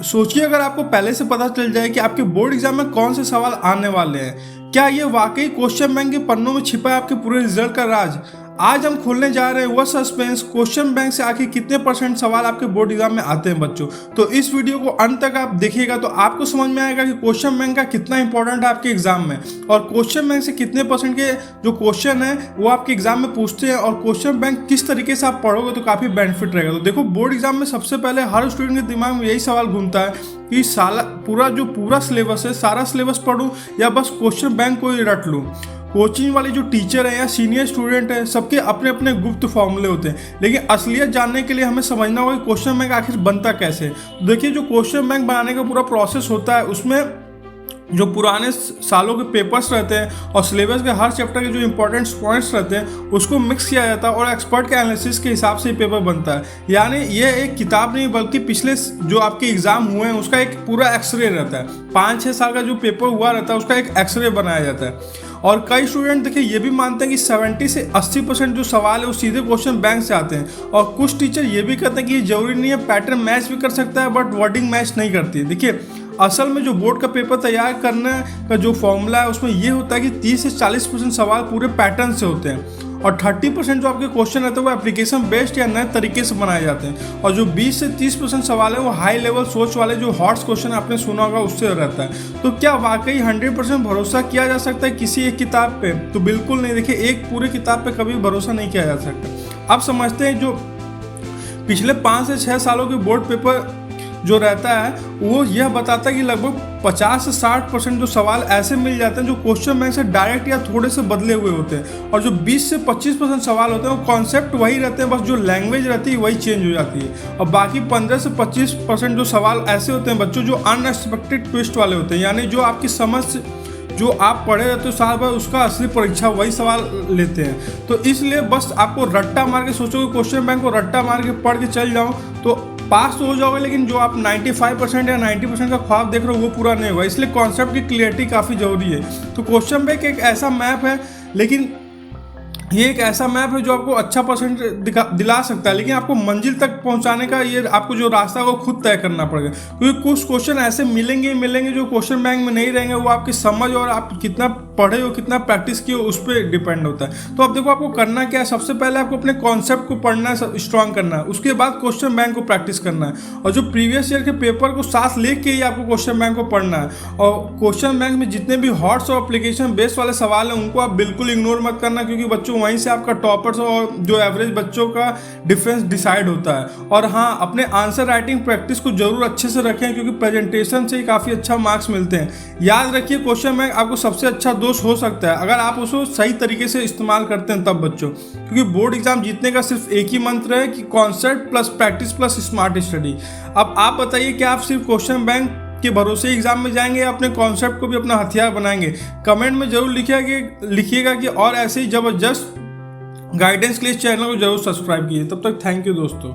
सोचिए अगर आपको पहले से पता चल जाए कि आपके बोर्ड एग्जाम में कौन से सवाल आने वाले हैं, क्या ये वाकई क्वेश्चन बैंक के पन्नों में छिपा है आपके पूरे रिजल्ट का राज। आज हम खोलने जा रहे हैं वह सस्पेंस, क्वेश्चन बैंक से आखिर कितने % सवाल आपके बोर्ड एग्जाम में आते हैं बच्चों। तो इस वीडियो को अंत तक आप देखिएगा तो आपको समझ में आएगा कि क्वेश्चन बैंक का कितना इंपॉर्टेंट है आपके एग्जाम में, और क्वेश्चन बैंक से कितने % के जो क्वेश्चन है वो आपके एग्जाम में पूछते हैं, और क्वेश्चन बैंक किस तरीके से आप पढ़ोगे तो काफी बेनिफिट रहेगा। तो देखो, बोर्ड एग्जाम में सबसे पहले हर स्टूडेंट के दिमाग में यही सवाल घूमता है कि पूरा सिलेबस है, सारा सिलेबस पढ़ूं या बस क्वेश्चन बैंक को ही रट लूं। कोचिंग वाले जो टीचर हैं या सीनियर स्टूडेंट हैं, सबके अपने अपने गुप्त फॉर्मूले होते हैं, लेकिन असलियत जानने के लिए हमें समझना होगा कि क्वेश्चन बैंक आखिर बनता कैसे है। तो देखिए, जो क्वेश्चन बैंक बनाने का पूरा प्रोसेस होता है उसमें जो पुराने सालों के पेपर्स रहते हैं और सिलेबस के हर चैप्टर के जो इंपॉर्टेंट पॉइंट्स रहते हैं उसको मिक्स किया जाता है और एक्सपर्ट के एनालिसिस के हिसाब से पेपर बनता है। यानी ये एक किताब नहीं बल्कि पिछले जो आपके एग्जाम हुए हैं उसका एक पूरा एक्सरे रहता है। 5-6 साल का जो पेपर हुआ रहता है उसका एक एक्सरे बनाया जाता है। और कई स्टूडेंट देखिए ये भी मानते हैं कि 70 से 80% जो सवाल है वो सीधे क्वेश्चन बैंक से आते हैं, और कुछ टीचर ये भी कहते हैं कि ये जरूरी नहीं है, पैटर्न मैच भी कर सकता है बट वर्डिंग मैच नहीं करती है। देखिए, असल में जो बोर्ड का पेपर तैयार करने का जो फॉर्मूला है उसमें ये होता है कि 30 से 40% सवाल पूरे पैटर्न से होते हैं, और 30% जो आपके क्वेश्चन रहते हैं वो एप्लीकेशन बेस्ड या नए तरीके से बनाए जाते हैं, और जो 20 से 30% सवाल है वो हाई लेवल सोच वाले जो हॉट्स क्वेश्चन आपने सुना होगा उससे रहता है। तो क्या वाकई 100% भरोसा किया जा सकता है किसी एक किताब पे? तो बिल्कुल नहीं। देखिए, एक पूरे किताब पे कभी भरोसा नहीं किया जा सकता। आप समझते हैं जो पिछले 5 से 6 सालों के बोर्ड पेपर जो रहता है वो यह बताता है कि लगभग 50 से 60% जो सवाल ऐसे मिल जाते हैं जो क्वेश्चन बैंक से डायरेक्ट या थोड़े से बदले हुए होते हैं, और जो 20 से 25% सवाल होते हैं वो कॉन्सेप्ट वही रहते हैं, बस जो लैंग्वेज रहती है वही चेंज हो जाती है। और बाकी 15 से 25% जो सवाल ऐसे होते हैं बच्चों जो अनएक्सपेक्टेड ट्विस्ट वाले होते हैं, यानी जो आपकी समझ जो आप पढ़े रहते हो साल भर उसका असली परीक्षा वही सवाल लेते हैं। तो इसलिए बस आपको रट्टा मार के सोचोगे क्वेश्चन बैंक को रट्टा मार के पढ़ के चल जाओ तो पास तो हो जाओगे, लेकिन जो आप 95% या 90% का ख्वाब देख रहे हो वो पूरा नहीं होगा। इसलिए कॉन्सेप्ट की क्लियरिटी काफ़ी जरूरी है। तो क्वेश्चन बैंक एक ऐसा मैप है, लेकिन ये एक ऐसा मैप है जो आपको अच्छा परसेंट दिला सकता है, लेकिन आपको मंजिल तक पहुंचाने का ये आपको जो रास्ता वो खुद तय करना पड़ेगा, क्योंकि कुछ क्वेश्चन ऐसे मिलेंगे जो क्वेश्चन बैंक में नहीं रहेंगे। वो आपकी समझ और आप कितना पढ़े हो, कितना प्रैक्टिस किए हो उस पर डिपेंड होता है। तो अब देखो, आपको करना क्या है। सबसे पहले आपको अपने कॉन्सेप्ट को पढ़ना है, स्ट्रांग करना है, उसके बाद क्वेश्चन बैंक को प्रैक्टिस करना है, और जो प्रीवियस ईयर के पेपर को साथ लेके ही आपको क्वेश्चन बैंक को पढ़ना है। और क्वेश्चन बैंक में जितने भी हॉट्स और एप्लीकेशन बेस्ड वाले सवाल हैं उनको आप बिल्कुल इग्नोर मत करना, क्योंकि बच्चों वहीं से आपका टॉपर्स और जो एवरेज बच्चों का डिफरेंस डिसाइड होता है। और हाँ, अपने आंसर राइटिंग प्रैक्टिस को जरूर अच्छे से रखें, क्योंकि प्रेजेंटेशन से ही काफ़ी अच्छा मार्क्स मिलते हैं। याद रखिए, क्वेश्चन बैंक आपको सबसे अच्छा दोस्त हो सकता है अगर आप उसको सही तरीके से इस्तेमाल करते हैं तब बच्चों, क्योंकि बोर्ड एग्जाम जीतने का सिर्फ एक ही मंत्र है कि concept plus practice plus smart study. अब आप बताइए कि आप सिर्फ क्वेश्चन बैंक के भरोसे एग्जाम में जाएंगे या अपने कॉन्सेप्ट को भी अपना हथियार बनाएंगे? कमेंट में जरूर लिखिएगा कि और ऐसे ही जबरदस्त गाइडेंस के लिए इस चैनल को जरूर सब्सक्राइब कीजिए। तब तक थैंक यू दोस्तों।